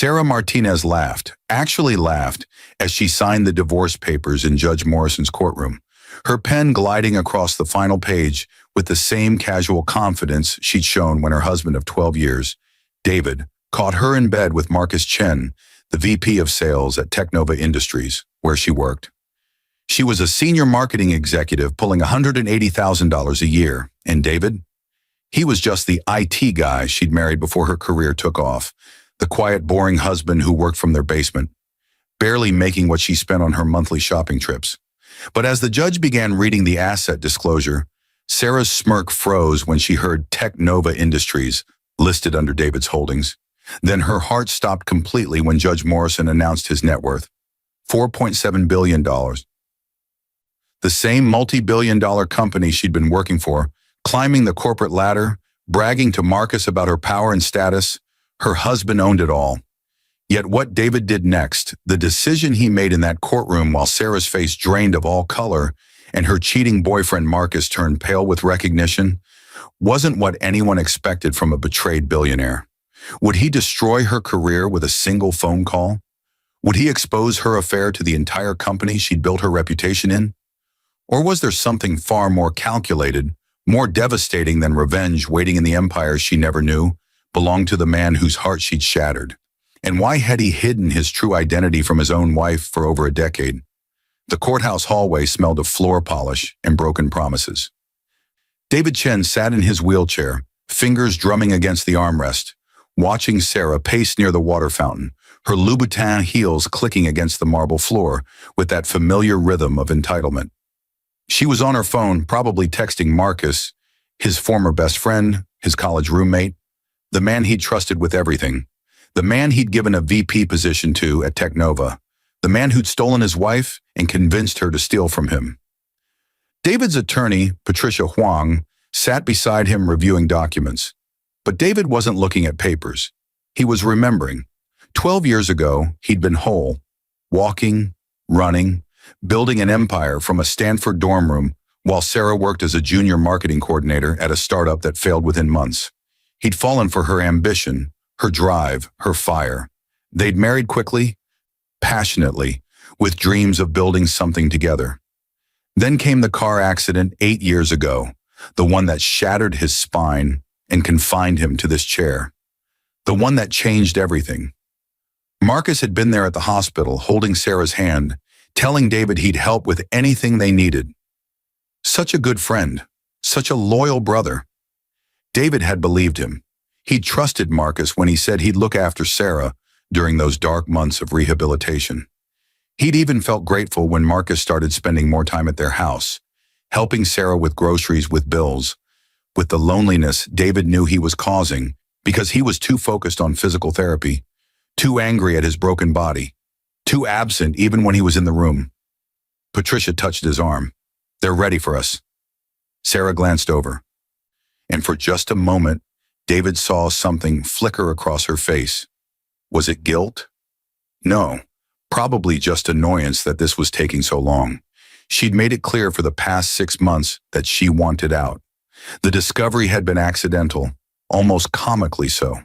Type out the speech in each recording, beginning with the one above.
Sarah Martinez laughed, actually laughed, as she signed the divorce papers in Judge Morrison's courtroom, her pen gliding across the final page with the same casual confidence she'd shown when her husband of 12 years, David, caught her in bed with Marcus Chen, the VP of sales at Technova Industries, where she worked. She was a senior marketing executive pulling $180,000 a year, and David? He was just the IT guy she'd married before her career took off, the quiet, boring husband who worked from their basement, barely making what she spent on her monthly shopping trips. But as the judge began reading the asset disclosure, Sarah's smirk froze when she heard Technova Industries listed under David's holdings. Then her heart stopped completely when Judge Morrison announced his net worth, $4.7 billion. The same multi-billion-dollar company she'd been working for, climbing the corporate ladder, bragging to Marcus about her power and status, her husband owned it all. Yet what David did next, the decision he made in that courtroom while Sarah's face drained of all color and her cheating boyfriend Marcus turned pale with recognition, wasn't what anyone expected from a betrayed billionaire. Would he destroy her career with a single phone call? Would he expose her affair to the entire company she'd built her reputation in? Or was there something far more calculated, more devastating than revenge waiting in the empire she never knew, belonged to the man whose heart she'd shattered? And why had he hidden his true identity from his own wife for over a decade? The courthouse hallway smelled of floor polish and broken promises. David Chen sat in his wheelchair, fingers drumming against the armrest, watching Sarah pace near the water fountain, her Louboutin heels clicking against the marble floor with that familiar rhythm of entitlement. She was on her phone, probably texting Marcus, his former best friend, his college roommate, the man he'd trusted with everything, the man he'd given a VP position to at Technova, the man who'd stolen his wife and convinced her to steal from him. David's attorney, Patricia Huang, sat beside him reviewing documents. But David wasn't looking at papers. He was remembering. 12 years ago, he'd been whole, walking, running, building an empire from a Stanford dorm room while Sarah worked as a junior marketing coordinator at a startup that failed within months. He'd fallen for her ambition, her drive, her fire. They'd married quickly, passionately, with dreams of building something together. Then came the car accident 8 years ago, the one that shattered his spine and confined him to this chair. The one that changed everything. Marcus had been there at the hospital, holding Sarah's hand, telling David he'd help with anything they needed. Such a good friend, such a loyal brother. David had believed him. He'd trusted Marcus when he said he'd look after Sarah during those dark months of rehabilitation. He'd even felt grateful when Marcus started spending more time at their house, helping Sarah with groceries, with bills, with the loneliness David knew he was causing because he was too focused on physical therapy, too angry at his broken body, too absent even when he was in the room. Patricia touched his arm. "They're ready for us." Sarah glanced over, and for just a moment, David saw something flicker across her face. Was it guilt? No, probably just annoyance that this was taking so long. She'd made it clear for the past 6 months that she wanted out. The discovery had been accidental, almost comically so.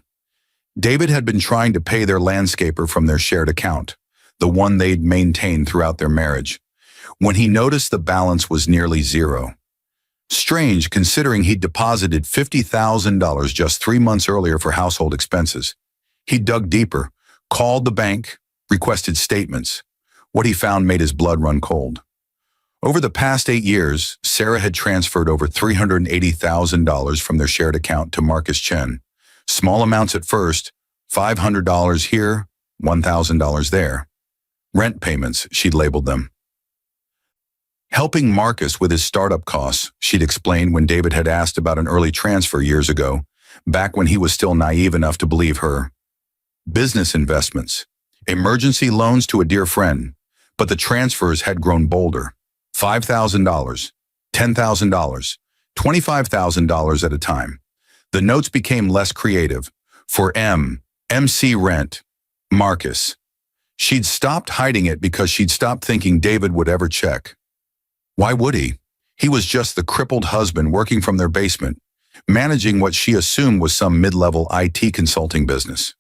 David had been trying to pay their landscaper from their shared account, the one they'd maintained throughout their marriage, when he noticed the balance was nearly zero. Strange, considering he'd deposited $50,000 just 3 months earlier for household expenses. He dug deeper, called the bank, requested statements. What he found made his blood run cold. Over the past 8 years, Sarah had transferred over $380,000 from their shared account to Marcus Chen. Small amounts at first, $500 here, $1,000 there. Rent payments, she'd labeled them. Helping Marcus with his startup costs, she'd explained when David had asked about an early transfer years ago, back when he was still naive enough to believe her. Business investments, emergency loans to a dear friend, but the transfers had grown bolder. $5,000, $10,000, $25,000 at a time. The notes became less creative. For MC rent, Marcus. She'd stopped hiding it because she'd stopped thinking David would ever check. Why would he? He was just the crippled husband working from their basement, managing what she assumed was some mid-level IT consulting business.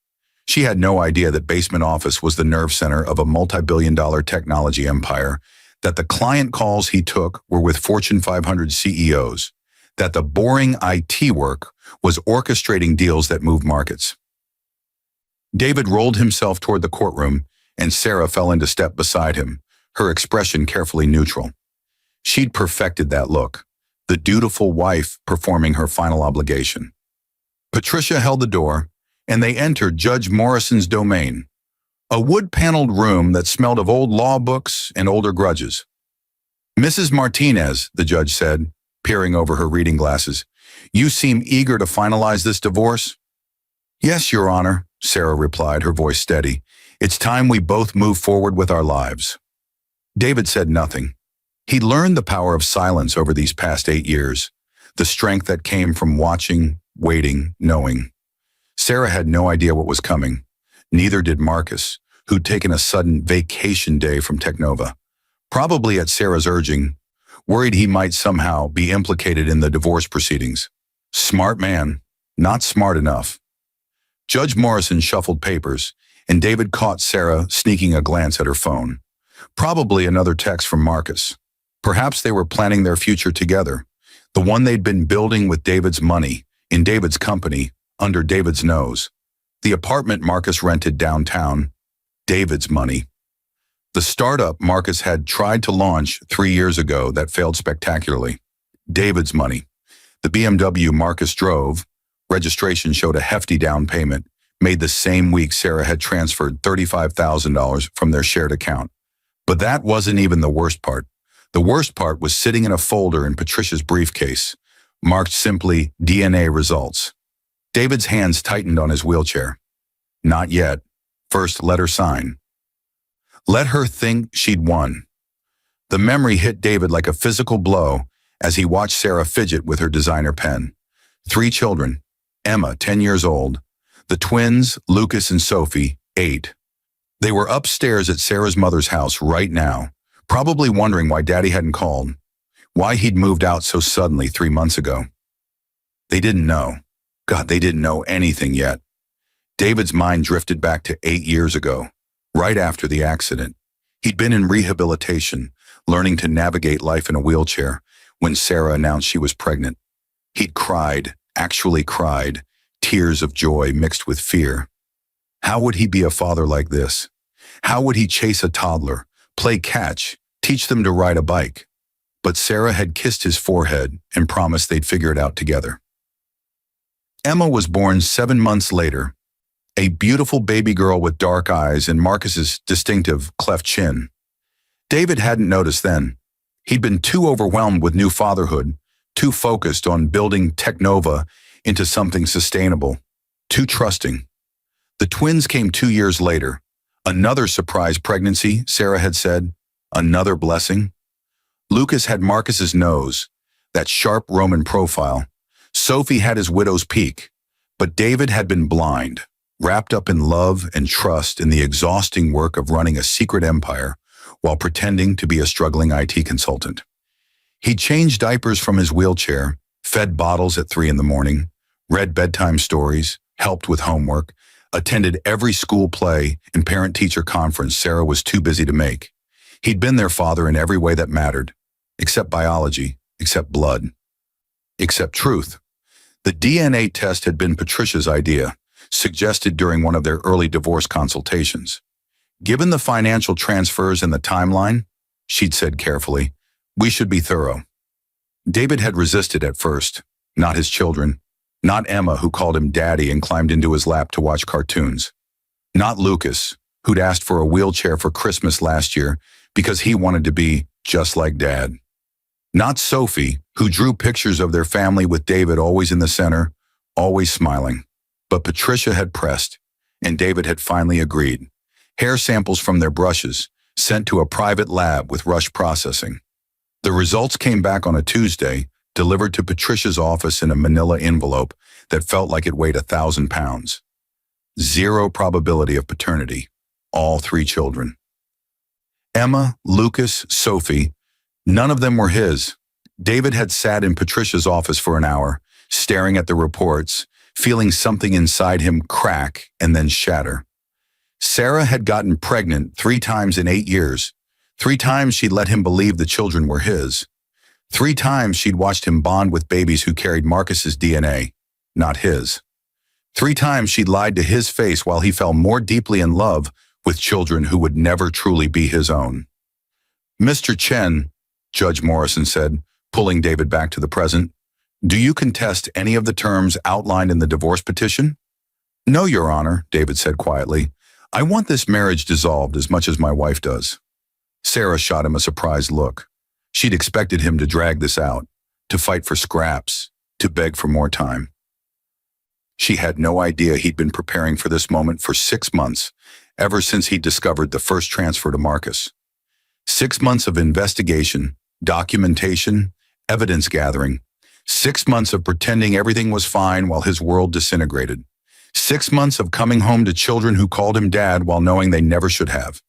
She had no idea that basement office was the nerve center of a multi-billion-dollar technology empire, that the client calls he took were with Fortune 500 CEOs, that the boring IT work was orchestrating deals that moved markets. David rolled himself toward the courtroom, and Sarah fell into step beside him, her expression carefully neutral. She'd perfected that look, the dutiful wife performing her final obligation. Patricia held the door, and they entered Judge Morrison's domain, a wood-paneled room that smelled of old law books and older grudges. "Mrs. Martinez," the judge said, peering over her reading glasses, "you seem eager to finalize this divorce?" "Yes, Your Honor," Sarah replied, her voice steady. "It's time we both move forward with our lives." David said nothing. He'd learned the power of silence over these past 8 years, the strength that came from watching, waiting, knowing. Sarah had no idea what was coming. Neither did Marcus, who'd taken a sudden vacation day from Technova, probably at Sarah's urging, worried he might somehow be implicated in the divorce proceedings. Smart man, not smart enough. Judge Morrison shuffled papers, and David caught Sarah sneaking a glance at her phone. Probably another text from Marcus. Perhaps they were planning their future together, the one they'd been building with David's money, in David's company, under David's nose. The apartment Marcus rented downtown, David's money. The startup Marcus had tried to launch 3 years ago that failed spectacularly, David's money. The BMW Marcus drove, registration showed a hefty down payment, made the same week Sarah had transferred $35,000 from their shared account. But that wasn't even the worst part. The worst part was sitting in a folder in Patricia's briefcase, marked simply DNA results. David's hands tightened on his wheelchair. Not yet. First, let her sign. Let her think she'd won. The memory hit David like a physical blow as he watched Sarah fidget with her designer pen. 3 children, Emma, 10 years old, the twins, Lucas and Sophie, 8. They were upstairs at Sarah's mother's house right now, probably wondering why Daddy hadn't called, why he'd moved out so suddenly 3 months ago. They didn't know. God, they didn't know anything yet. David's mind drifted back to 8 years ago, right after the accident. He'd been in rehabilitation, learning to navigate life in a wheelchair, when Sarah announced she was pregnant. He'd cried, actually cried, tears of joy mixed with fear. How would he be a father like this? How would he chase a toddler, play catch, teach them to ride a bike? But Sarah had kissed his forehead and promised they'd figure it out together. Emma was born 7 months later, a beautiful baby girl with dark eyes and Marcus's distinctive cleft chin. David hadn't noticed then. He'd been too overwhelmed with new fatherhood, too focused on building Technova into something sustainable, too trusting. The twins came 2 years later. Another surprise pregnancy, Sarah had said. Another blessing. Lucas had Marcus's nose, that sharp Roman profile. Sophie had his widow's peak. But David had been blind, wrapped up in love and trust in the exhausting work of running a secret empire while pretending to be a struggling IT consultant. He changed diapers from his wheelchair, fed bottles at 3 in the morning, read bedtime stories, helped with homework, attended every school play and parent-teacher conference Sarah was too busy to make. He'd been their father in every way that mattered, except biology, except blood, except truth. The DNA test had been Patricia's idea, suggested during one of their early divorce consultations. Given the financial transfers and the timeline, she'd said carefully, we should be thorough. David had resisted at first, not his children, not Emma, who called him daddy and climbed into his lap to watch cartoons, not Lucas, who'd asked for a wheelchair for Christmas last year because he wanted to be just like Dad. Not Sophie, who drew pictures of their family with David always in the center, always smiling. But Patricia had pressed, and David had finally agreed. Hair samples from their brushes, sent to a private lab with rush processing. The results came back on a Tuesday, delivered to Patricia's office in a manila envelope that felt like it weighed 1,000 pounds. 0 probability of paternity. All 3 children. Emma, Lucas, Sophie, none of them were his. David had sat in Patricia's office for an hour, staring at the reports, feeling something inside him crack and then shatter. Sarah had gotten pregnant 3 times in 8 years. 3 times she'd let him believe the children were his. 3 times she'd watched him bond with babies who carried Marcus's DNA, not his. 3 times she'd lied to his face while he fell more deeply in love with children who would never truly be his own. "Mr. Chen," Judge Morrison said, pulling David back to the present, "do you contest any of the terms outlined in the divorce petition?" "No, Your Honor," David said quietly. "I want this marriage dissolved as much as my wife does." Sarah shot him a surprised look. She'd expected him to drag this out, to fight for scraps, to beg for more time. She had no idea he'd been preparing for this moment for 6 months, ever since he'd discovered the first transfer to Marcus. 6 months of investigation, documentation, evidence gathering. 6 months of pretending everything was fine while his world disintegrated. 6 months of coming home to children who called him dad while knowing they never should have.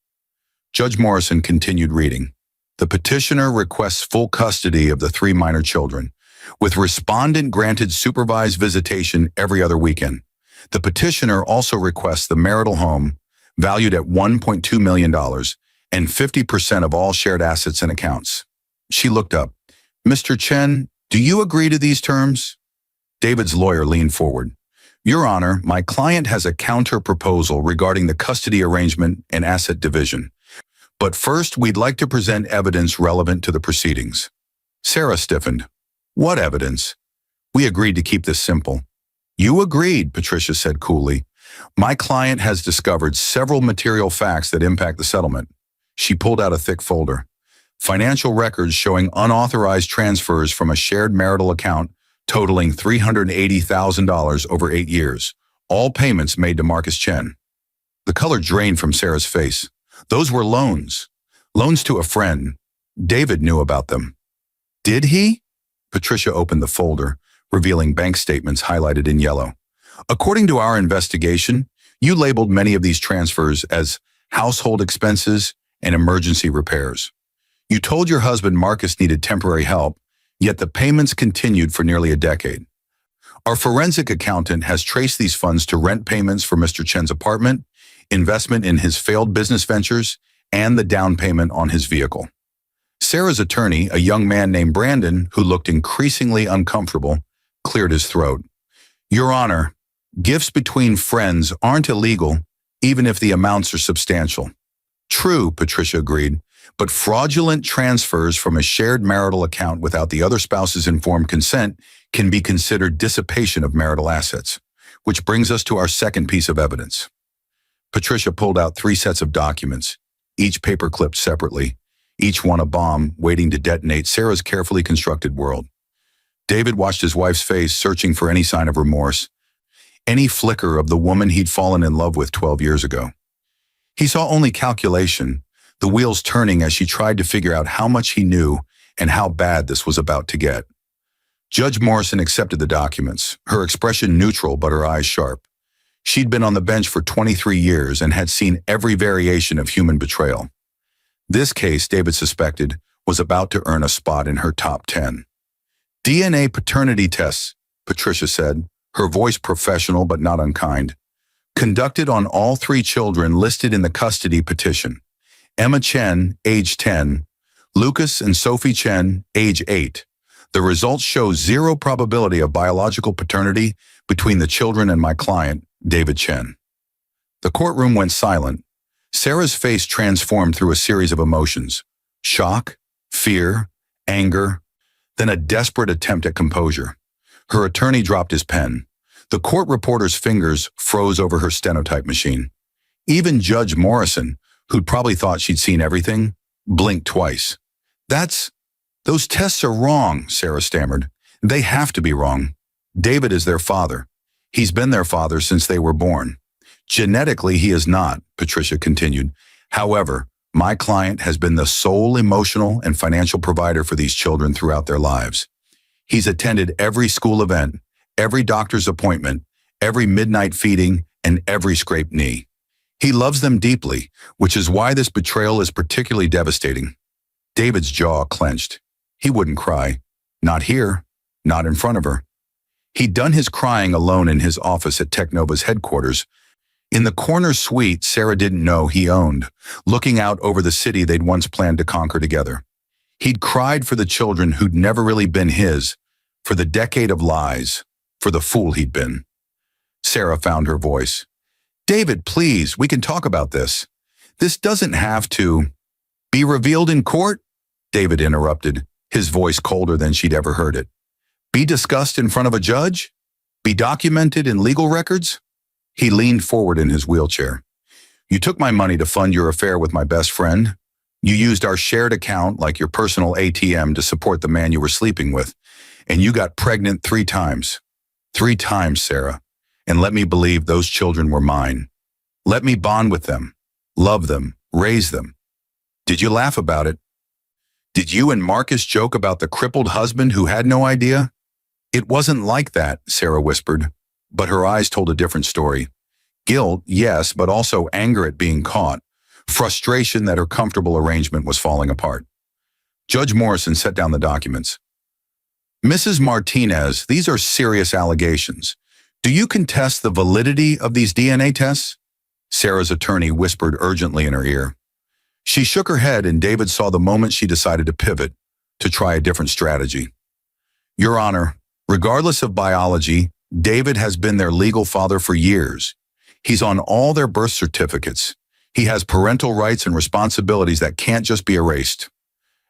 Judge Morrison continued reading. The petitioner requests full custody of the 3 minor children, with respondent granted supervised visitation every other weekend. The petitioner also requests the marital home, valued at $1.2 million, and 50% of all shared assets and accounts. She looked up. "Mr. Chen, do you agree to these terms?" David's lawyer leaned forward. "Your Honor, my client has a counter-proposal regarding the custody arrangement and asset division. But first, we'd like to present evidence relevant to the proceedings." Sarah stiffened. "What evidence?" "We agreed to keep this simple." "You agreed," Patricia said coolly. "My client has discovered several material facts that impact the settlement." She pulled out a thick folder. Financial records showing unauthorized transfers from a shared marital account totaling $380,000 over 8 years. All payments made to Marcus Chen. The color drained from Sarah's face. Those were loans. Loans to a friend. David knew about them. "Did he?" Patricia opened the folder, revealing bank statements highlighted in yellow. "According to our investigation, you labeled many of these transfers as household expenses and emergency repairs. You told your husband Marcus needed temporary help, yet the payments continued for nearly a decade. Our forensic accountant has traced these funds to rent payments for Mr. Chen's apartment, investment in his failed business ventures, and the down payment on his vehicle." Sarah's attorney, a young man named Brandon, who looked increasingly uncomfortable, cleared his throat. "Your Honor, gifts between friends aren't illegal, even if the amounts are substantial." "True," Patricia agreed, "but fraudulent transfers from a shared marital account without the other spouse's informed consent can be considered dissipation of marital assets, which brings us to our second piece of evidence." Patricia pulled out 3 sets of documents, each paper clipped separately, each one a bomb waiting to detonate Sarah's carefully constructed world. David watched his wife's face, searching for any sign of remorse, any flicker of the woman he'd fallen in love with 12 years ago. He saw only calculation, the wheels turning as she tried to figure out how much he knew and how bad this was about to get. Judge Morrison accepted the documents, her expression neutral but her eyes sharp. She'd been on the bench for 23 years and had seen every variation of human betrayal. This case, David suspected, was about to earn a spot in her top 10. "DNA paternity tests," Patricia said, her voice professional but not unkind, "conducted on all 3 children listed in the custody petition. Emma Chen, age 10, Lucas and Sophie Chen, age 8. The results show 0 probability of biological paternity between the children and my client, David Chen." The courtroom went silent. Sarah's face transformed through a series of emotions: shock, fear, anger, then a desperate attempt at composure. Her attorney dropped his pen. The court reporter's fingers froze over her stenotype machine. Even Judge Morrison, who'd probably thought she'd seen everything, blinked twice. Those tests are wrong," Sarah stammered. "They have to be wrong. David is their father. He's been their father since they were born. Genetically, he is not," Patricia continued. "However, my client has been the sole emotional and financial provider for these children throughout their lives. He's attended every school event, every doctor's appointment, every midnight feeding, and every scraped knee. He loves them deeply, which is why this betrayal is particularly devastating." David's jaw clenched. He wouldn't cry. Not here. Not in front of her. He'd done his crying alone in his office at Technova's headquarters, in the corner suite Sarah didn't know he owned, looking out over the city they'd once planned to conquer together. He'd cried for the children who'd never really been his, for the decade of lies, for the fool he'd been. Sarah found her voice. "David, please, we can talk about this. This doesn't have to be revealed in court," David interrupted, his voice colder than she'd ever heard it. "Be discussed in front of a judge? Be documented in legal records?" He leaned forward in his wheelchair. "You took my money to fund your affair with my best friend. You used our shared account like your personal ATM to support the man you were sleeping with. And you got pregnant 3 times. 3 times, Sarah. And let me believe those children were mine. Let me bond with them, love them, raise them. Did you laugh about it? Did you and Marcus joke about the crippled husband who had no idea?" "It wasn't like that," Sarah whispered, but her eyes told a different story. Guilt, yes, but also anger at being caught. Frustration that her comfortable arrangement was falling apart. Judge Morrison set down the documents. "Mrs. Martinez, these are serious allegations. Do you contest the validity of these DNA tests?" Sarah's attorney whispered urgently in her ear. She shook her head, and David saw the moment she decided to pivot, to try a different strategy. "Your Honor, regardless of biology, David has been their legal father for years. He's on all their birth certificates. He has parental rights and responsibilities that can't just be erased."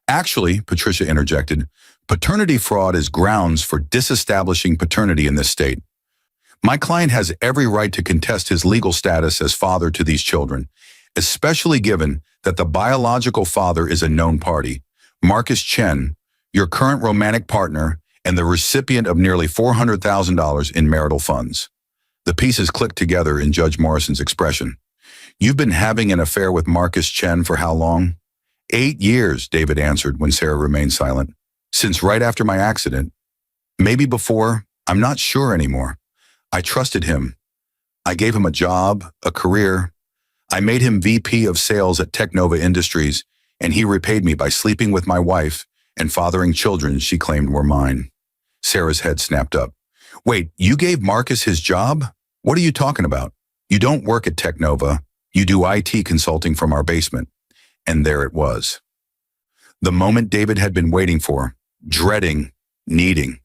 "Actually," Patricia interjected, "paternity fraud is grounds for disestablishing paternity in this state. My client has every right to contest his legal status as father to these children, especially given that the biological father is a known party, Marcus Chen, your current romantic partner and the recipient of nearly $400,000 in marital funds." The pieces clicked together in Judge Morrison's expression. "You've been having an affair with Marcus Chen for how long?" 8 years, David answered when Sarah remained silent. "Since right after my accident. Maybe before, I'm not sure anymore. I trusted him. I gave him a job, a career. I made him VP of sales at Technova Industries, and he repaid me by sleeping with my wife and fathering children she claimed were mine." Sarah's head snapped up. "Wait, you gave Marcus his job? What are you talking about? You don't work at Technova. You do IT consulting from our basement." And there it was. The moment David had been waiting for, dreading, needing.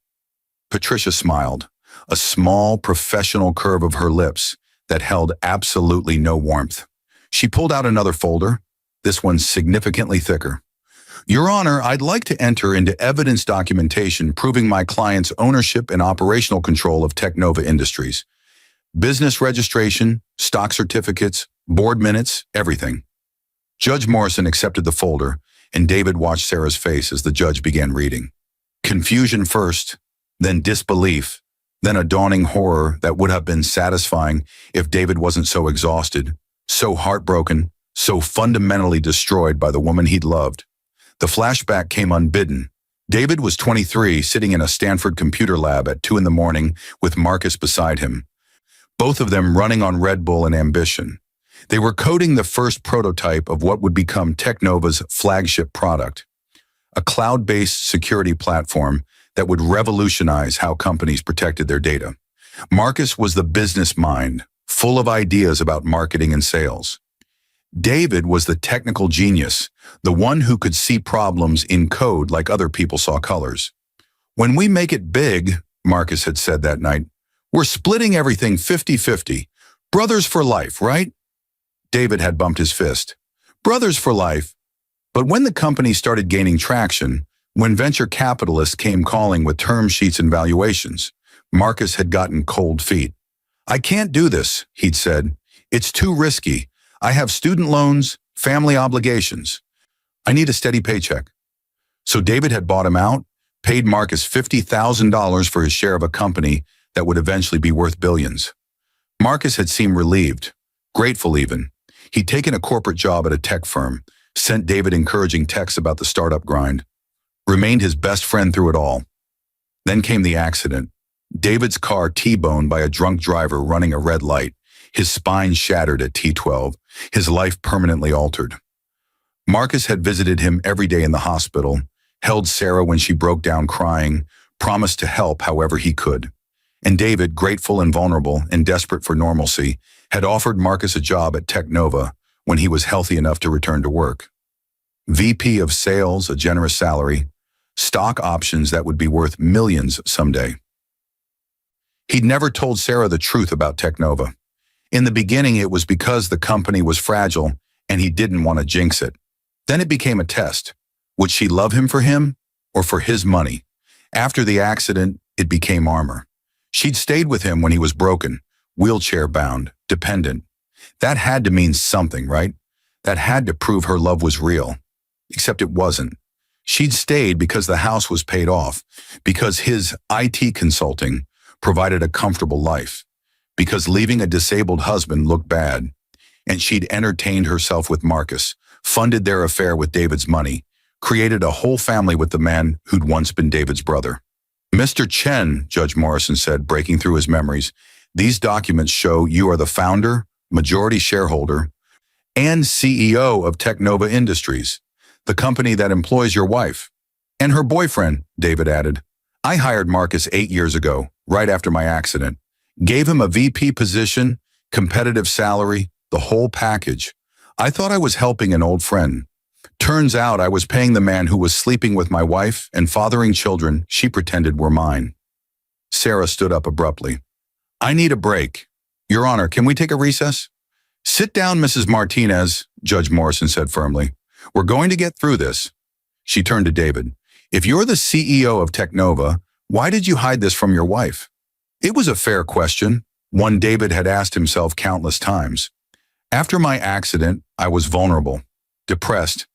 Patricia smiled, a small professional curve of her lips that held absolutely no warmth. She pulled out another folder, this one significantly thicker. "Your Honor, I'd like to enter into evidence documentation proving my client's ownership and operational control of Technova Industries. Business registration, stock certificates, board minutes, everything." Judge Morrison accepted the folder, and David watched Sarah's face as the judge began reading. Confusion first, then disbelief, then a dawning horror that would have been satisfying if David wasn't so exhausted, so heartbroken, so fundamentally destroyed by the woman he'd loved. The flashback came unbidden. David was 23, sitting in a Stanford computer lab at 2 a.m. with Marcus beside him, both of them running on Red Bull and ambition. They were coding the first prototype of what would become Technova's flagship product, a cloud-based security platform that would revolutionize how companies protected their data. Marcus was the business mind, full of ideas about marketing and sales. David was the technical genius, the one who could see problems in code like other people saw colors. "When we make it big," Marcus had said that night, "we're splitting everything 50-50. Brothers for life, right?" David had bumped his fist. Brothers for life. But when the company started gaining traction, when venture capitalists came calling with term sheets and valuations, Marcus had gotten cold feet. "I can't do this," he'd said. "It's too risky. I have student loans, family obligations. I need a steady paycheck." So David had bought him out, paid Marcus $50,000 for his share of a company that would eventually be worth billions. Marcus had seemed relieved, grateful even. He'd taken a corporate job at a tech firm, sent David encouraging texts about the startup grind, remained his best friend through it all. Then came the accident. David's car T-boned by a drunk driver running a red light, his spine shattered at T12, his life permanently altered. Marcus had visited him every day in the hospital, held Sarah when she broke down crying, promised to help however he could. And David, grateful and vulnerable and desperate for normalcy, had offered Marcus a job at Technova when he was healthy enough to return to work. VP of sales, a generous salary, stock options that would be worth millions someday. He'd never told Sarah the truth about Technova. In the beginning, it was because the company was fragile and he didn't want to jinx it. Then it became a test. Would she love him or for his money? After the accident, it became armor. She'd stayed with him when he was broken, wheelchair-bound, dependent. That had to mean something, right? That had to prove her love was real. Except it wasn't. She'd stayed because the house was paid off, because his IT consulting provided a comfortable life, because leaving a disabled husband looked bad, and she'd entertained herself with Marcus, funded their affair with David's money, created a whole family with the man who'd once been David's brother. Mr. Chen, Judge Morrison said, breaking through his memories, these documents show you are the founder, majority shareholder, and CEO of Technova Industries, the company that employs your wife. And her boyfriend, David added. I hired Marcus 8 years ago, right after my accident. Gave him a VP position, competitive salary, the whole package. I thought I was helping an old friend. Turns out I was paying the man who was sleeping with my wife and fathering children she pretended were mine. Sarah stood up abruptly. I need a break. Your Honor, can we take a recess? Sit down, Mrs. Martinez, Judge Morrison said firmly. We're going to get through this. She turned to David. If you're the CEO of Technova, why did you hide this from your wife? It was a fair question, one David had asked himself countless times. After my accident, I was vulnerable, depressed.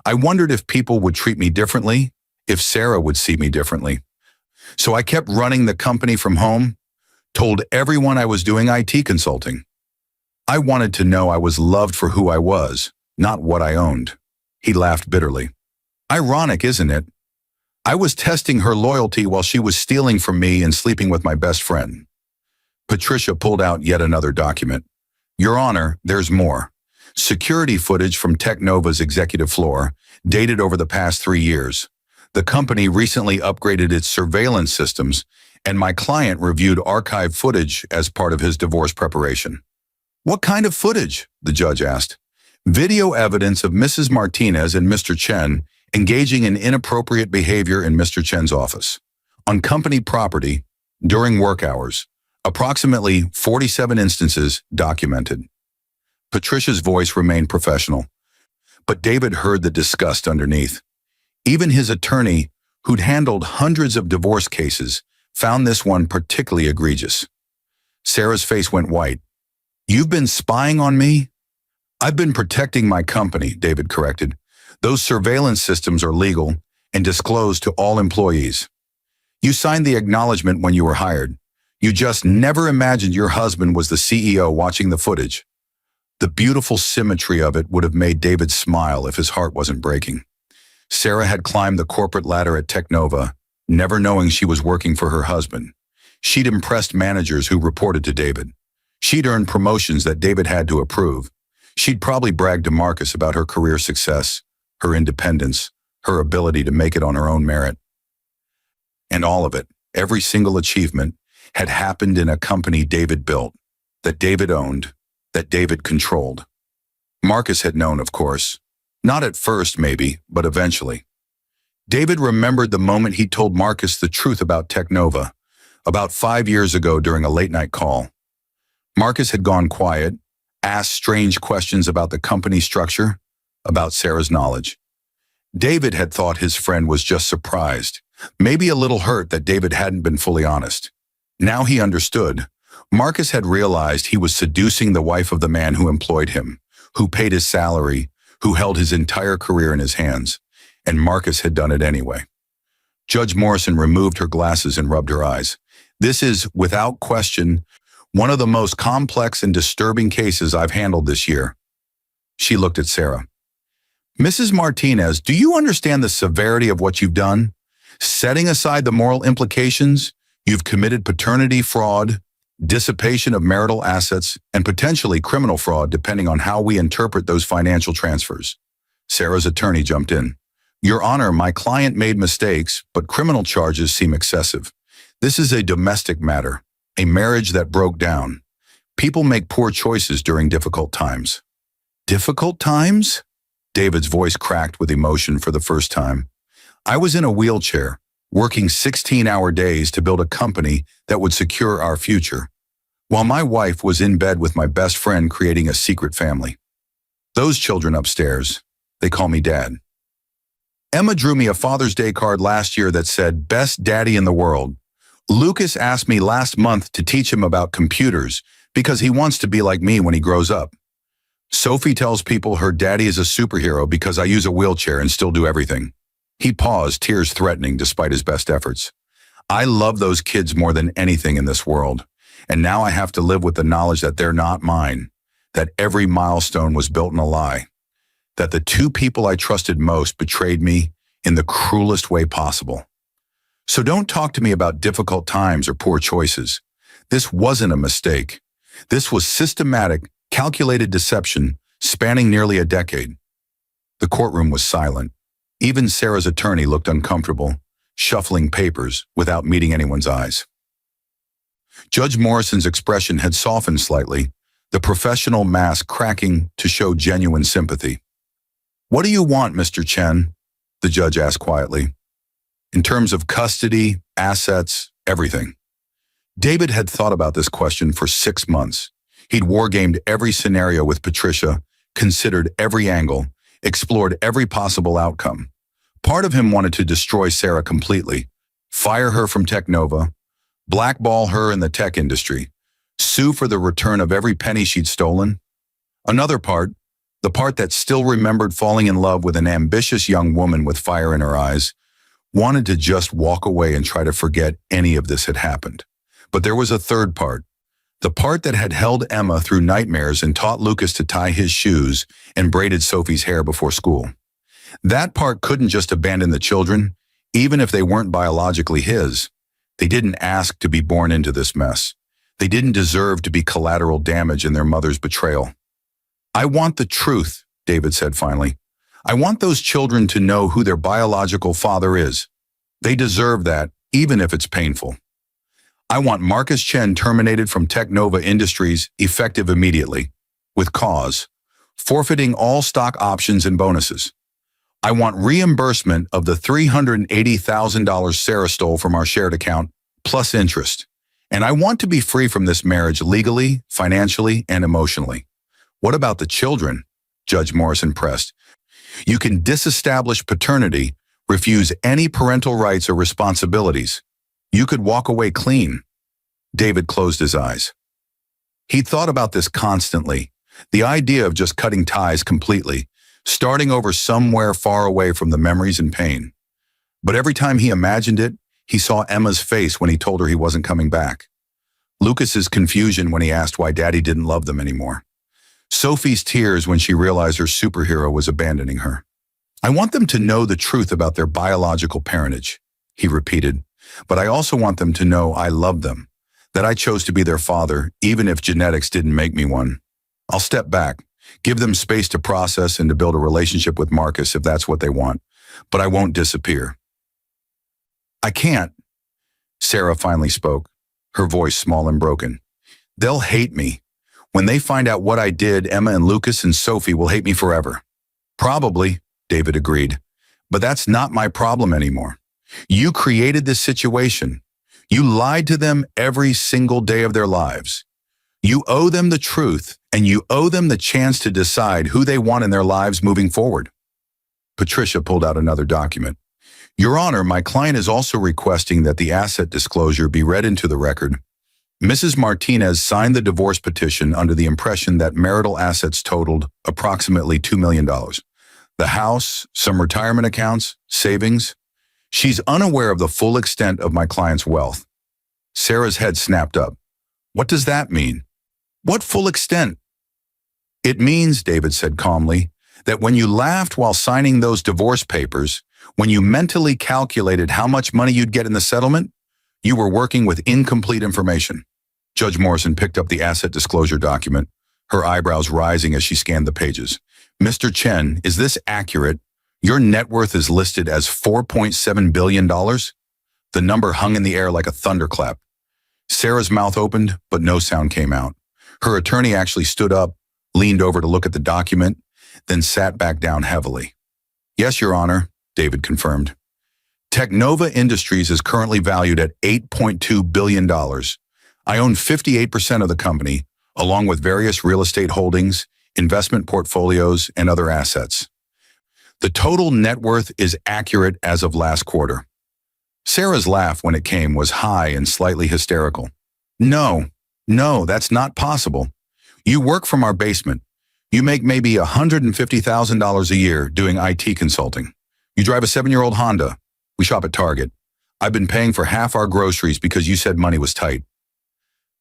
I wondered if people would treat me differently, if Sarah would see me differently. So I kept running the company from home, told everyone I was doing IT consulting. I wanted to know I was loved for who I was, not what I owned. He laughed bitterly. Ironic, isn't it? I was testing her loyalty while she was stealing from me and sleeping with my best friend. Patricia pulled out yet another document. Your Honor, there's more. Security footage from Technova's executive floor, dated over the past 3 years. The company recently upgraded its surveillance systems, and my client reviewed archived footage as part of his divorce preparation. What kind of footage? The judge asked. Video evidence of Mrs. Martinez and Mr. Chen engaging in inappropriate behavior in Mr. Chen's office. On company property, during work hours, approximately 47 instances documented. Patricia's voice remained professional, but David heard the disgust underneath. Even his attorney, who'd handled hundreds of divorce cases, found this one particularly egregious. Sarah's face went white. You've been spying on me? I've been protecting my company, David corrected. Those surveillance systems are legal and disclosed to all employees. You signed the acknowledgement when you were hired. You just never imagined your husband was the CEO watching the footage. The beautiful symmetry of it would have made David smile if his heart wasn't breaking. Sarah had climbed the corporate ladder at Technova, never knowing she was working for her husband. She'd impressed managers who reported to David. She'd earned promotions that David had to approve. She'd probably bragged to Marcus about her career success, her independence, her ability to make it on her own merit. And all of it, every single achievement, had happened in a company David built, that David owned, that David controlled. Marcus had known, of course. Not at first, maybe, but eventually. David remembered the moment he told Marcus the truth about Technova, about 5 years ago during a late-night call. Marcus had gone quiet, asked strange questions about the company structure, about Sarah's knowledge. David had thought his friend was just surprised, maybe a little hurt that David hadn't been fully honest. Now he understood. Marcus had realized he was seducing the wife of the man who employed him, who paid his salary, who held his entire career in his hands, and Marcus had done it anyway. Judge Morrison removed her glasses and rubbed her eyes. This is, without question, one of the most complex and disturbing cases I've handled this year. She looked at Sarah. Mrs. Martinez, do you understand the severity of what you've done? Setting aside the moral implications, you've committed paternity fraud, dissipation of marital assets, and potentially criminal fraud depending on how we interpret those financial transfers. Sarah's attorney jumped in. Your Honor, my client made mistakes, but criminal charges seem excessive. This is a domestic matter. A marriage that broke down. People make poor choices during difficult times. Difficult times? David's voice cracked with emotion for the first time. I was in a wheelchair, working 16-hour days to build a company that would secure our future, while my wife was in bed with my best friend creating a secret family. Those children upstairs, they call me Dad. Emma drew me a Father's Day card last year that said, "Best Daddy in the World." Lucas asked me last month to teach him about computers because he wants to be like me when he grows up. Sophie tells people her daddy is a superhero because I use a wheelchair and still do everything. He paused, tears threatening despite his best efforts. I love those kids more than anything in this world, and now I have to live with the knowledge that they're not mine, that every milestone was built in a lie, that the two people I trusted most betrayed me in the cruelest way possible. So don't talk to me about difficult times or poor choices. This wasn't a mistake. This was systematic, calculated deception spanning nearly a decade. The courtroom was silent. Even Sarah's attorney looked uncomfortable, shuffling papers without meeting anyone's eyes. Judge Morrison's expression had softened slightly, the professional mask cracking to show genuine sympathy. "What do you want, Mr. Chen?" the judge asked quietly. "In terms of custody, assets, everything." David had thought about this question for 6 months. He'd wargamed every scenario with Patricia, considered every angle, explored every possible outcome. Part of him wanted to destroy Sarah completely, fire her from Technova, blackball her in the tech industry, sue for the return of every penny she'd stolen. Another part, the part that still remembered falling in love with an ambitious young woman with fire in her eyes, wanted to just walk away and try to forget any of this had happened. But there was a third part, the part that had held Emma through nightmares and taught Lucas to tie his shoes and braided Sophie's hair before school. That part couldn't just abandon the children, even if they weren't biologically his. They didn't ask to be born into this mess. They didn't deserve to be collateral damage in their mother's betrayal. "I want the truth," David said finally. "I want those children to know who their biological father is. They deserve that, even if it's painful. I want Marcus Chen terminated from Technova Industries effective immediately, with cause, forfeiting all stock options and bonuses. I want reimbursement of the $380,000 Sarah stole from our shared account, plus interest. And I want to be free from this marriage legally, financially, and emotionally." "What about the children?" Judge Morrison pressed. "You can disestablish paternity, refuse any parental rights or responsibilities. You could walk away clean." David closed his eyes. He'd thought about this constantly, the idea of just cutting ties completely, starting over somewhere far away from the memories and pain. But every time he imagined it, he saw Emma's face when he told her he wasn't coming back. Lucas's confusion when he asked why Daddy didn't love them anymore. Sophie's tears when she realized her superhero was abandoning her. "I want them to know the truth about their biological parentage," he repeated, "but I also want them to know I love them, that I chose to be their father, even if genetics didn't make me one. I'll step back, give them space to process and to build a relationship with Marcus if that's what they want, but I won't disappear." "I can't," Sarah finally spoke, her voice small and broken. "They'll hate me. When they find out what I did, Emma and Lucas and Sophie will hate me forever." "Probably," David agreed, "but that's not my problem anymore. You created this situation. You lied to them every single day of their lives. You owe them the truth, and you owe them the chance to decide who they want in their lives moving forward." Patricia pulled out another document. "Your Honor, my client is also requesting that the asset disclosure be read into the record. Mrs. Martinez signed the divorce petition under the impression that marital assets totaled approximately $2 million. The house, some retirement accounts, savings. She's unaware of the full extent of my client's wealth." Sarah's head snapped up. "What does that mean? What full extent?" "It means," David said calmly, "that when you laughed while signing those divorce papers, when you mentally calculated how much money you'd get in the settlement, you were working with incomplete information." Judge Morrison picked up the asset disclosure document, her eyebrows rising as she scanned the pages. "Mr. Chen, is this accurate? Your net worth is listed as $4.7 billion? The number hung in the air like a thunderclap. Sarah's mouth opened, but no sound came out. Her attorney actually stood up, leaned over to look at the document, then sat back down heavily. Yes, Your Honor, David confirmed. Technova Industries is currently valued at $8.2 billion. I own 58% of the company, along with various real estate holdings, investment portfolios, and other assets. The total net worth is accurate as of last quarter. Sarah's laugh when it came was high and slightly hysterical. No, that's not possible. You work from our basement. You make maybe $150,000 a year doing IT consulting. You drive a 7-year-old Honda. We shop at Target. I've been paying for half our groceries because you said money was tight.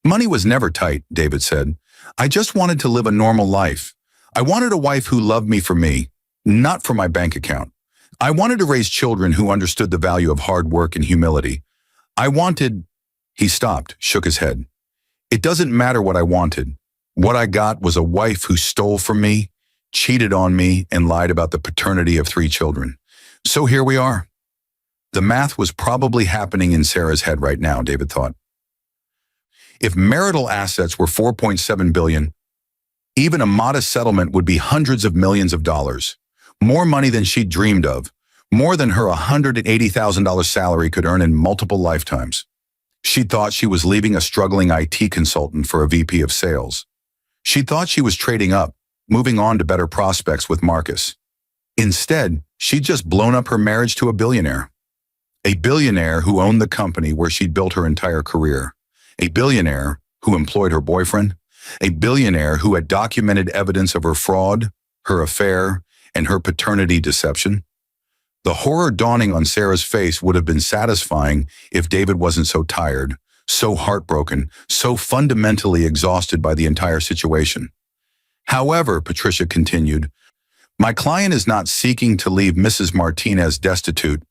Money was never tight, David said. I just wanted to live a normal life. I wanted a wife who loved me for me, not for my bank account. I wanted to raise children who understood the value of hard work and humility. He stopped, shook his head. It doesn't matter what I wanted. What I got was a wife who stole from me, cheated on me, and lied about the paternity of 3 children. So here we are. The math was probably happening in Sarah's head right now, David thought. If marital assets were $4.7 billion, even a modest settlement would be hundreds of millions of dollars. More money than she'd dreamed of, more than her $180,000 salary could earn in multiple lifetimes. She thought she was leaving a struggling IT consultant for a VP of sales. She thought she was trading up, moving on to better prospects with Marcus. Instead, she'd just blown up her marriage to a billionaire. A billionaire who owned the company where she'd built her entire career. A billionaire who employed her boyfriend. A billionaire who had documented evidence of her fraud, her affair, and her paternity deception. The horror dawning on Sarah's face would have been satisfying if David wasn't so tired, so heartbroken, so fundamentally exhausted by the entire situation. However, Patricia continued, my client is not seeking to leave Mrs. Martinez destitute,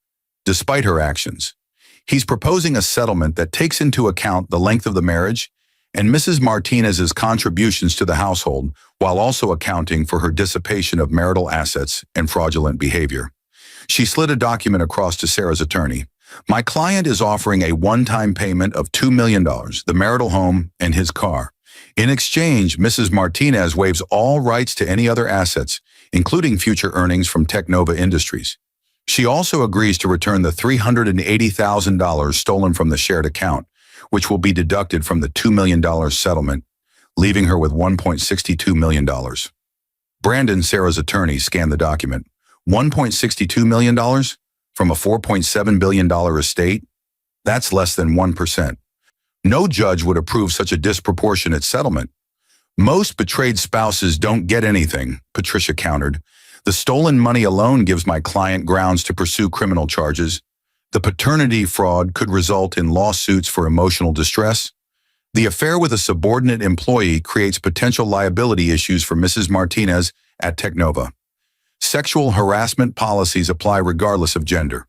despite her actions. He's proposing a settlement that takes into account the length of the marriage and Mrs. Martinez's contributions to the household, while also accounting for her dissipation of marital assets and fraudulent behavior. She slid a document across to Sarah's attorney. My client is offering a one-time payment of $2 million, the marital home, and his car. In exchange, Mrs. Martinez waives all rights to any other assets, including future earnings from Technova Industries. She also agrees to return the $380,000 stolen from the shared account, which will be deducted from the $2 million settlement, leaving her with $1.62 million. Brandon, Sarah's attorney, scanned the document. $1.62 million from a $4.7 billion estate? That's less than 1%. No judge would approve such a disproportionate settlement. Most betrayed spouses don't get anything, Patricia countered. The stolen money alone gives my client grounds to pursue criminal charges. The paternity fraud could result in lawsuits for emotional distress. The affair with a subordinate employee creates potential liability issues for Mrs. Martinez at Technova. Sexual harassment policies apply regardless of gender.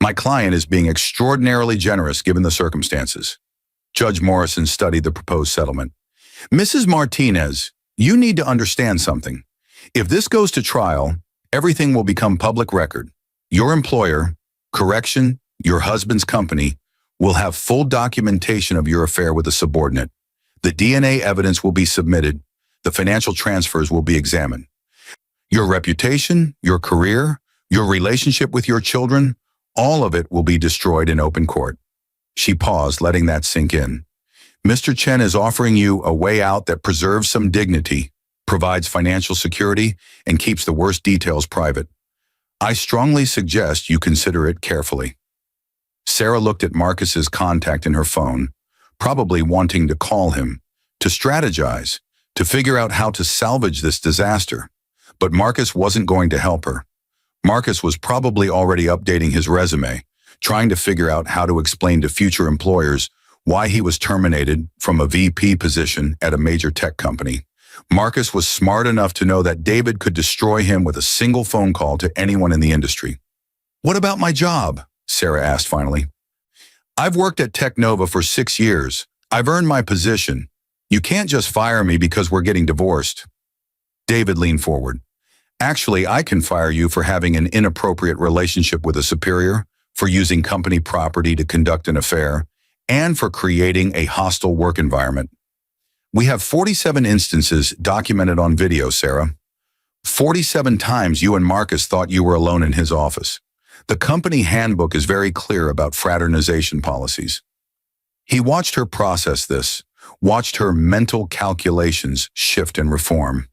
My client is being extraordinarily generous given the circumstances. Judge Morrison studied the proposed settlement. Mrs. Martinez, you need to understand something. If this goes to trial, everything will become public record. Your employer, your husband's company, will have full documentation of your affair with a subordinate. The DNA evidence will be submitted. The financial transfers will be examined. Your reputation, your career, your relationship with your children, all of it will be destroyed in open court. She paused, letting that sink in. Mr. Chen is offering you a way out that preserves some dignity, provides financial security, and keeps the worst details private. I strongly suggest you consider it carefully. Sarah looked at Marcus's contact in her phone, probably wanting to call him, to strategize, to figure out how to salvage this disaster. But Marcus wasn't going to help her. Marcus was probably already updating his resume, trying to figure out how to explain to future employers why he was terminated from a VP position at a major tech company. Marcus was smart enough to know that David could destroy him with a single phone call to anyone in the industry. What about my job? Sarah asked finally. I've worked at Technova for 6 years. I've earned my position. You can't just fire me because we're getting divorced. David leaned forward. Actually, I can fire you for having an inappropriate relationship with a superior, for using company property to conduct an affair, and for creating a hostile work environment. We have 47 instances documented on video, Sarah. 47 times you and Marcus thought you were alone in his office. The company handbook is very clear about fraternization policies. He watched her process this, watched her mental calculations shift and reform.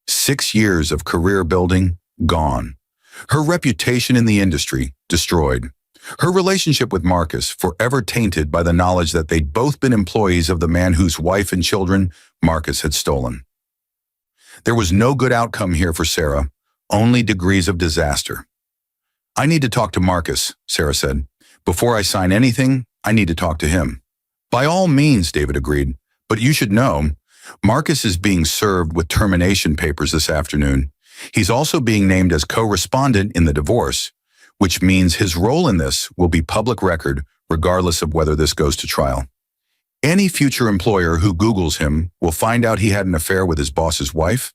6 years of career building, gone. Her reputation in the industry, destroyed. Her relationship with Marcus, forever tainted by the knowledge that they'd both been employees of the man whose wife and children Marcus had stolen. There was no good outcome here for Sarah, only degrees of disaster. "I need to talk to Marcus," Sarah said. "Before I sign anything, I need to talk to him." "By all means," David agreed, "but you should know, Marcus is being served with termination papers this afternoon. He's also being named as co-respondent in the divorce, which means his role in this will be public record regardless of whether this goes to trial. Any future employer who Googles him will find out he had an affair with his boss's wife,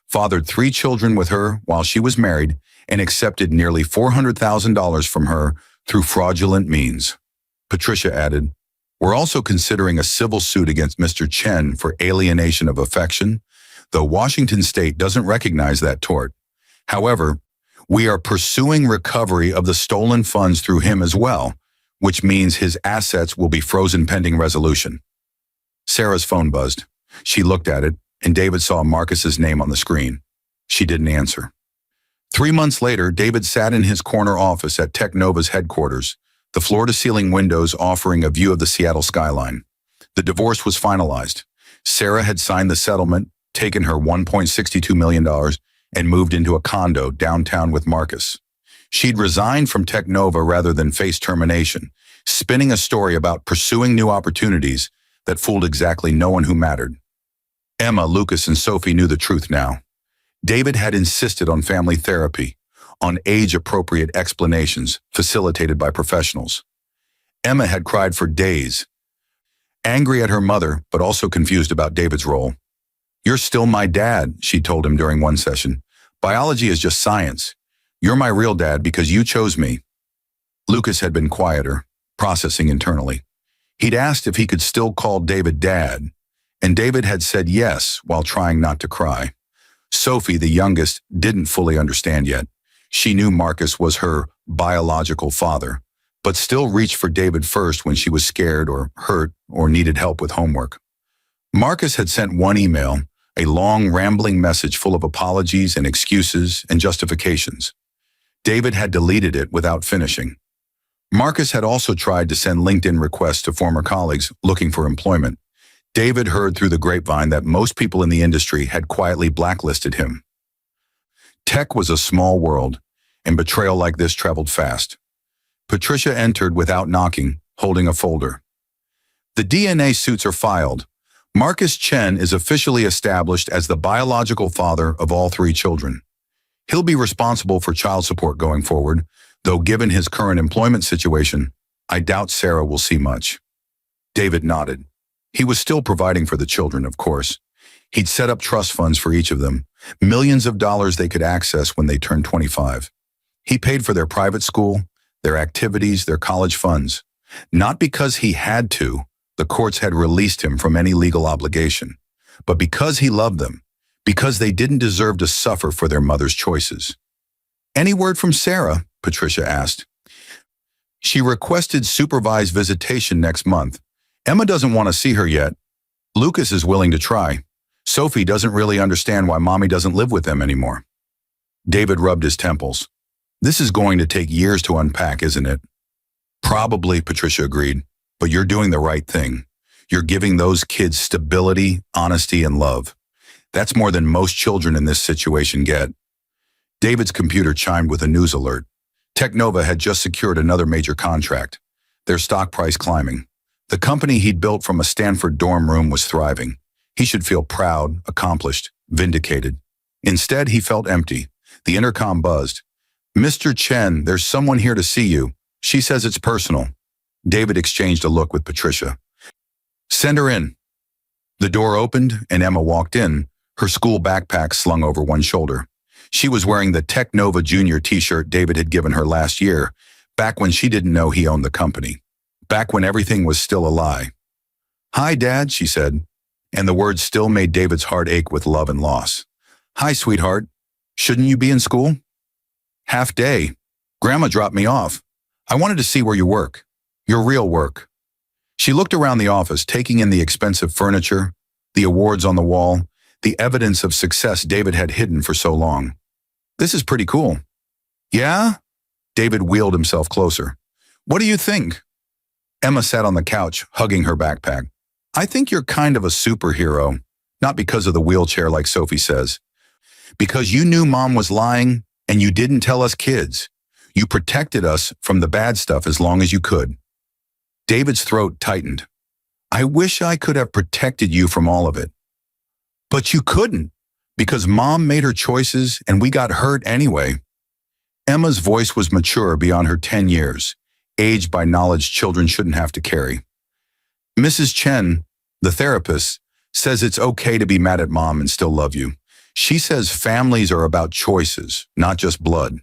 fathered 3 children with her while she was married, and accepted nearly $400,000 from her through fraudulent means." Patricia added, "We're also considering a civil suit against Mr. Chen for alienation of affection, though Washington state doesn't recognize that tort. However, we are pursuing recovery of the stolen funds through him as well, which means his assets will be frozen pending resolution." Sarah's phone buzzed. She looked at it, and David saw Marcus's name on the screen. She didn't answer. 3 months later, David sat in his corner office at Technova's headquarters, the floor-to-ceiling windows offering a view of the Seattle skyline. The divorce was finalized. Sarah had signed the settlement, taken her $1.62 million, and moved into a condo downtown with Marcus. She'd resigned from Technova rather than face termination, spinning a story about pursuing new opportunities that fooled exactly no one who mattered. Emma, Lucas, and Sophie knew the truth now. David had insisted on family therapy, on age-appropriate explanations facilitated by professionals. Emma had cried for days, angry at her mother, but also confused about David's role. "You're still my dad," she told him during one session. "Biology is just science. You're my real dad because you chose me." Lucas had been quieter, processing internally. He'd asked if he could still call David dad, and David had said yes while trying not to cry. Sophie, the youngest, didn't fully understand yet. She knew Marcus was her biological father, but still reached for David first when she was scared or hurt or needed help with homework. Marcus had sent one email, a long, rambling message full of apologies and excuses and justifications. David had deleted it without finishing. Marcus had also tried to send LinkedIn requests to former colleagues looking for employment. David heard through the grapevine that most people in the industry had quietly blacklisted him. Tech was a small world, and betrayal like this traveled fast. Patricia entered without knocking, holding a folder. "The DNA suits are filed. Marcus Chen is officially established as the biological father of all 3 children. He'll be responsible for child support going forward, though given his current employment situation, I doubt Sarah will see much." David nodded. He was still providing for the children, of course. He'd set up trust funds for each of them, millions of dollars they could access when they turned 25. He paid for their private school, their activities, their college funds. Not because he had to, the courts had released him from any legal obligation, but because he loved them, because they didn't deserve to suffer for their mother's choices. "Any word from Sarah?" Patricia asked. "She requested supervised visitation next month. Emma doesn't want to see her yet. Lucas is willing to try. Sophie doesn't really understand why Mommy doesn't live with them anymore." David rubbed his temples. "This is going to take years to unpack, isn't it?" "Probably," Patricia agreed, "but you're doing the right thing. You're giving those kids stability, honesty, and love. That's more than most children in this situation get." David's computer chimed with a news alert. Technova had just secured another major contract, their stock price climbing. The company he'd built from a Stanford dorm room was thriving. He should feel proud, accomplished, vindicated. Instead, he felt empty. The intercom buzzed. "Mr. Chen, there's someone here to see you. She says it's personal." David exchanged a look with Patricia. "Send her in." The door opened, and Emma walked in, her school backpack slung over one shoulder. She was wearing the Technova Junior t-shirt David had given her last year, back when she didn't know he owned the company. back when everything was still a lie. "Hi, Dad," she said, and the words still made David's heart ache with love and loss. "Hi, sweetheart. Shouldn't you be in school?" "Half day. Grandma dropped me off. I wanted to see where you work. Your real work." She looked around the office, taking in the expensive furniture, the awards on the wall, the evidence of success David had hidden for so long. "This is pretty cool." "Yeah?" David wheeled himself closer. "What do you think?" Emma sat on the couch, hugging her backpack. "I think you're kind of a superhero, not because of the wheelchair like Sophie says. Because you knew Mom was lying and you didn't tell us kids. You protected us from the bad stuff as long as you could." David's throat tightened. "I wish I could have protected you from all of it." "But you couldn't, because Mom made her choices and we got hurt anyway." Emma's voice was mature beyond her 10 years, aged by knowledge children shouldn't have to carry. "Mrs. Chen, the therapist, says it's okay to be mad at Mom and still love you. She says families are about choices, not just blood."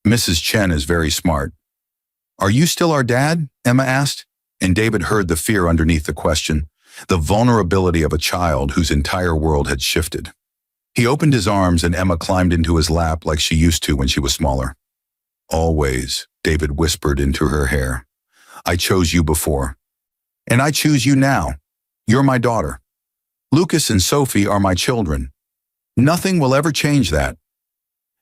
Mrs. Chen is very smart. "Are you still our dad?" Emma asked, and David heard the fear underneath the question, the vulnerability of a child whose entire world had shifted. He opened his arms and Emma climbed into his lap like she used to when she was smaller. "Always," David whispered into her hair. "I chose you before. And I choose you now. You're my daughter. Lucas and Sophie are my children. Nothing will ever change that."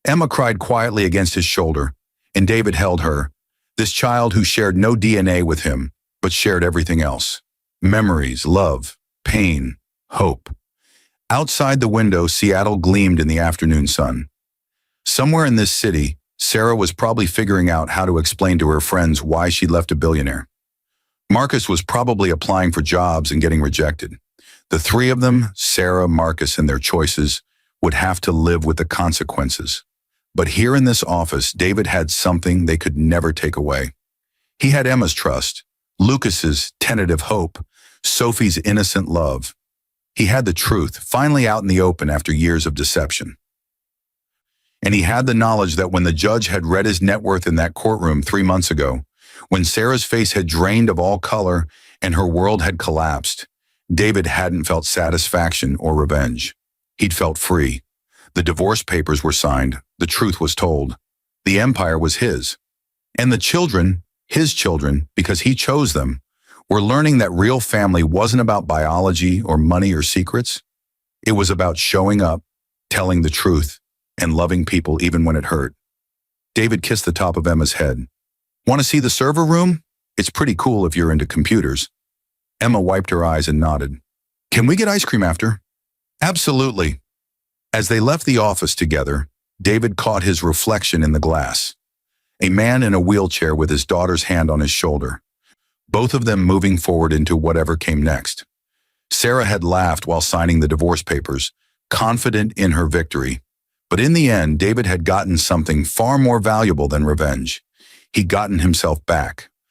Emma cried quietly against his shoulder, and David held her, this child who shared no DNA with him, but shared everything else. Memories, love, pain, hope. Outside the window, Seattle gleamed in the afternoon sun. Somewhere in this city, Sarah was probably figuring out how to explain to her friends why she left a billionaire. Marcus was probably applying for jobs and getting rejected. The three of them, Sarah, Marcus, and their choices, would have to live with the consequences. But here in this office, David had something they could never take away. He had Emma's trust, Lucas's tentative hope, Sophie's innocent love. He had the truth, finally out in the open after years of deception. And he had the knowledge that when the judge had read his net worth in that courtroom 3 months ago, when Sarah's face had drained of all color and her world had collapsed, David hadn't felt satisfaction or revenge. He'd felt free. The divorce papers were signed. The truth was told. The empire was his. And the children, his children, because he chose them, were learning that real family wasn't about biology or money or secrets. It was about showing up, telling the truth, and loving people even when it hurt. David kissed the top of Emma's head. "Want to see the server room? It's pretty cool if you're into computers." Emma wiped her eyes and nodded. "Can we get ice cream after?" "Absolutely." As they left the office together, David caught his reflection in the glass. A man in a wheelchair with his daughter's hand on his shoulder. Both of them moving forward into whatever came next. Sarah had laughed while signing the divorce papers, confident in her victory. But in the end, David had gotten something far more valuable than revenge. He'd gotten himself back.